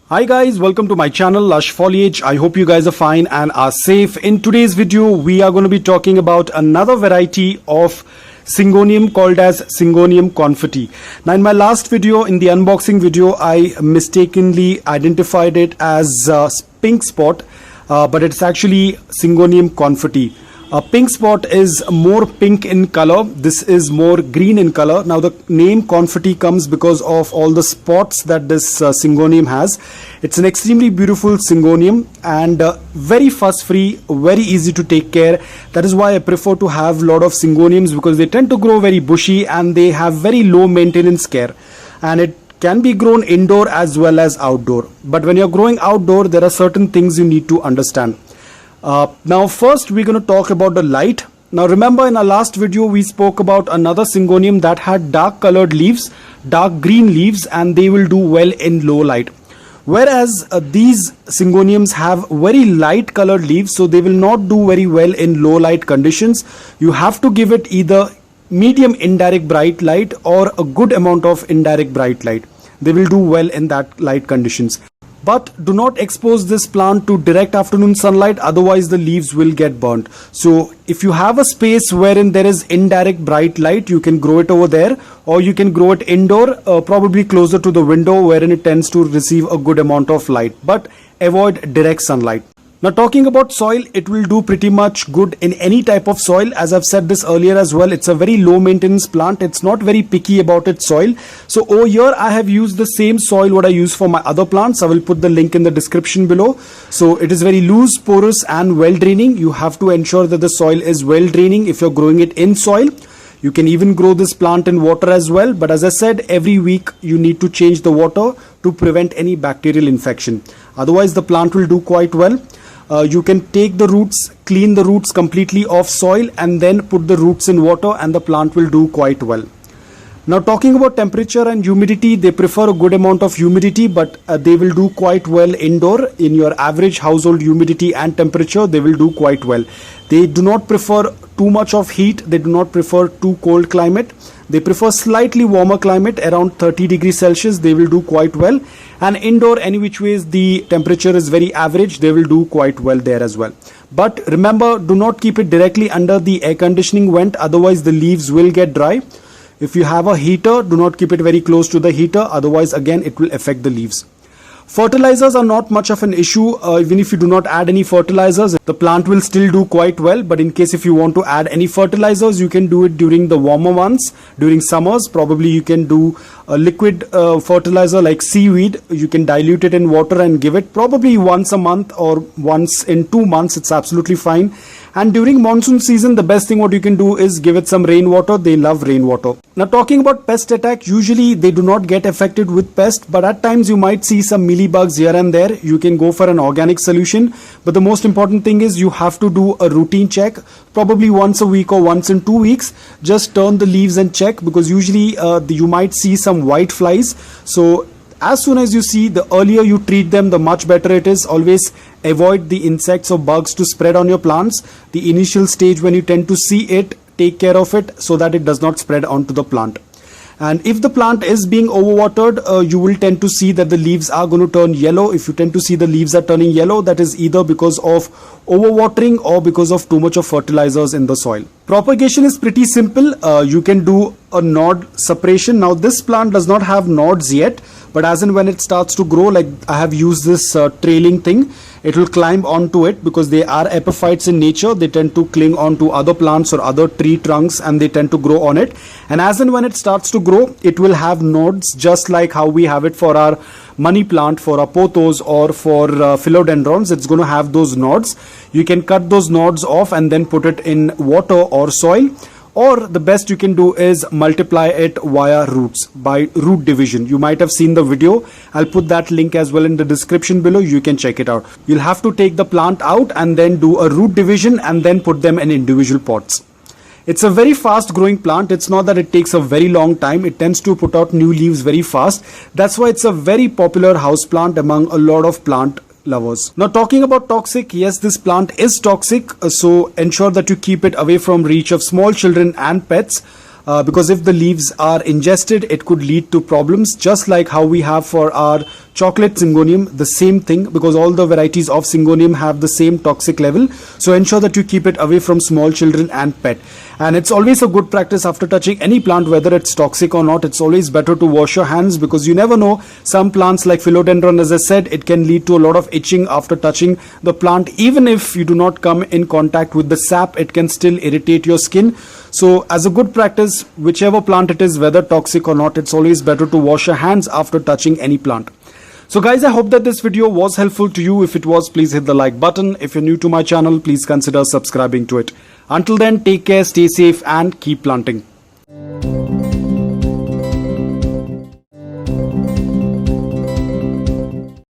Hi guys, welcome to my channel Lush Foliage. I hope you guys are fine and are safe. In today's video, we are going to be talking about another variety of Syngonium called as Syngonium Confetti. Now in my last video, in the unboxing video, I mistakenly identified it as pink spot, but it's actually Syngonium Confetti. Pink spot is more pink in color. This is more green in color. Now the name confetti comes because of all the spots that this Syngonium has. It's an extremely beautiful Syngonium and very fuss free, very easy to take care. That is why I prefer to have a lot of Syngoniums, because they tend to grow very bushy and they have very low maintenance care, and it can be grown indoor as well as outdoor. But when you're growing outdoor, there are certain things you need to understand. Now first we're going to talk about the light. Now remember, in our last video we spoke about another Syngonium that had dark colored leaves, dark green leaves, and they will do well in low light. Whereas these Syngoniums have very light colored leaves, so they will not do very well in low light conditions. You have to give it either medium indirect bright light or a good amount of indirect bright light. They will do well in that light conditions. But do not expose this plant to direct afternoon sunlight, otherwise the leaves will get burnt. So if you have a space wherein there is indirect bright light, you can grow it over there, or you can grow it indoor, probably closer to the window wherein it tends to receive a good amount of light, but avoid direct sunlight. Now talking about soil, it will do pretty much good in any type of soil. As I've said this earlier as well, it's a very low maintenance plant. It's not very picky about its soil. So over here I have used the same soil what I use for my other plants. I will put the link in the description below. So it is very loose, porous and well draining. You have to ensure that the soil is well draining if you're growing it in soil. You can even grow this plant in water as well, but as I said, every week you need to change the water to prevent any bacterial infection. Otherwise the plant will do quite well. You can take the roots, clean the roots completely off soil, and then put the roots in water, and the plant will do quite well. Now talking about temperature and humidity, they prefer a good amount of humidity, but they will do quite well indoor. In your average household humidity and temperature, they will do quite well. They do not prefer too much of heat. They do not prefer too cold climate. They prefer slightly warmer climate, around 30 degrees Celsius. They will do quite well. And indoor, any which ways, the temperature is very average. They will do quite well there as well. But remember, do not keep it directly under the air conditioning vent. Otherwise, the leaves will get dry. If you have a heater, do not keep it very close to the heater. Otherwise, again, it will affect the leaves. Fertilizers are not much of an issue. Even if you do not add any fertilizers, the plant will still do quite well. But in case if you want to add any fertilizers, you can do it during the warmer months. During summers, probably you can do a liquid fertilizer like seaweed. You can dilute it in water and give it probably once a month or once in 2 months. It's absolutely fine. And during monsoon season, the best thing what you can do is give it some rainwater. They love rainwater. Now talking about pest attack, usually they do not get affected with pest, but at times you might see some mealybugs here and there. You can go for an organic solution, but the most important thing is you have to do a routine check, probably once a week or once in 2 weeks. Just turn the leaves and check, because usually you might see some white flies. So as soon as you see, the earlier you treat them, the much better it is. Always avoid the insects or bugs to spread on your plants. The initial stage when you tend to see it, take care of it so that it does not spread onto the plant. And if the plant is being overwatered, you will tend to see that the leaves are going to turn yellow. If you tend to see the leaves are turning yellow, that is either because of overwatering or because of too much of fertilizers in the soil. Propagation is pretty simple. You can do a nod separation. Now this plant does not have nodes yet, but as and when it starts to grow, like I have used this trailing thing, it will climb onto it, because they are epiphytes in nature. They tend to cling onto other plants or other tree trunks, and they tend to grow on it. And as and when it starts to grow, it will have nodes, just like how we have it for our money plant, for our pothos or for philodendrons. It's going to have those nodes. You can cut those nodes off and then put it in water or soil. Or the best you can do is multiply it via roots, by root division. You might have seen the video. I'll put that link as well in the description below. You can check it out. You'll have to take the plant out and then do a root division and then put them in individual pots. It's a very fast growing plant. It's not that it takes a very long time. It tends to put out new leaves very fast. That's why it's a very popular house plant among a lot of plant lovers. Now talking about toxic, yes, this plant is toxic, so ensure that you keep it away from reach of small children and pets. because if the leaves are ingested, it could lead to problems, just like how we have for our chocolate Syngonium, the same thing, because all the varieties of Syngonium have the same toxic level. So ensure that you keep it away from small children and pet. And it's always a good practice after touching any plant, whether it's toxic or not, it's always better to wash your hands, because you never know, some plants like philodendron, as I said, it can lead to a lot of itching after touching the plant. Even if you do not come in contact with the sap, it can still irritate your skin. So as a good practice, whichever plant it is, whether toxic or not, it's always better to wash your hands after touching any plant. So guys, I hope that this video was helpful to you. If it was, please hit the like button. If you're new to my channel, please consider subscribing to it. Until then, take care, stay safe and keep planting.